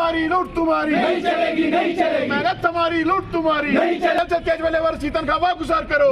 हमारी लूट तुम्हारी नहीं चलेगी, नहीं चलेगी। मेहनत हमारी लूट तुम्हारी नहीं चलेगी। केजरीवाल लेबर सी तनख्वाह वागुजार करो,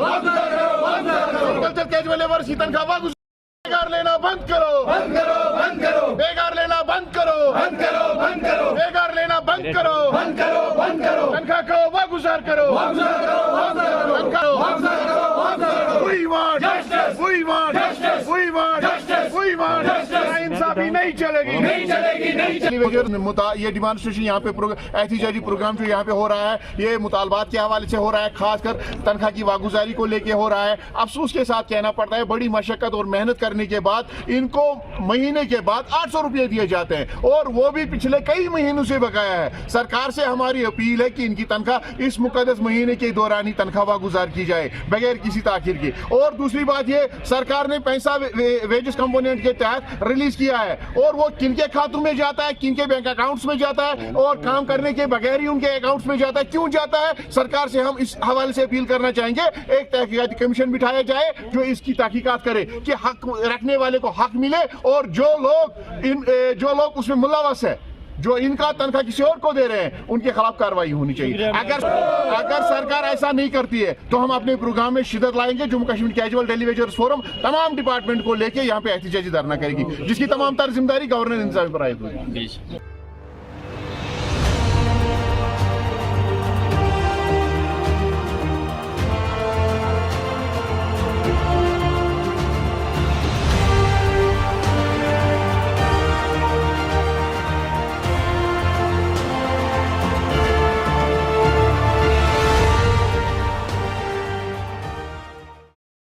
केजरीवाल लेबर सी तनख्वाह वागुजार। बेकार लेना बंद करो, बंद करो, बंद करो, बेकार लेना बंद करो, बंद करो, बंद करो, बेकार लेना बंद करो, बंद करो, बंद करो, तनख्वाह को वागुजार करो, वागुजार करो, वागुजार करो, तनख्वाह वागुजार करो, वागुजार करो। We want Justice! we want Justice! we want Justice! we want Justice! नाइंसाफी नहीं चलेगी, नहीं चलेगी, नहीं चलेगी। ये डिमांस्ट्रेशन यहाँ पे एहतिजाजी प्रोग्राम जो यहाँ पे हो रहा है, ये मुतालबात के हवाले से हो रहा है, खासकर तनख्वाह की वागुजारी को लेके हो रहा है। अफसोस के साथ कहना पड़ता है, बड़ी मशक्कत और मेहनत करने के बाद इनको महीने के बाद 800 रुपये दिए जाते हैं, और वो भी पिछले कई महीनों से बकाया है। सरकार से हमारी अपील है कि इनकी तनख्वाह इस मुकद्दस महीने के दौरान ही तनख्वाह वागुजार की जाए बगैर किसी ताखिर के। और दूसरी बात, ये सरकार ने पैसा वेजेस कंपोनेंट के तहत रिलीज किया है, और वो किनके खातों में जाता है, किनके बैंक अकाउंट्स में जाता है, और काम करने के बगैर ही उनके अकाउंट्स में जाता है। क्यों जाता है? सरकार से हम इस हवाले से अपील करना चाहेंगे, एक तहकीकाती कमीशन बिठाया जाए जो इसकी तहकीकात करे कि हक रखने वाले को हक मिले, और जो लोग उसमें मुलव्वस है, जो इनका तनख्वाह किसी और को दे रहे हैं, उनके खिलाफ कार्रवाई होनी चाहिए। अगर सरकार ऐसा नहीं करती है तो हम अपने प्रोग्राम में शिद्दत लाएंगे। Jammu Kashmir casual daily wagers forum तमाम डिपार्टमेंट को लेके यहाँ पे एहतिजाजी धरना करेगी, जिसकी तमाम तर जिम्मेदारी गवर्नर इंतजाम पर आएगी।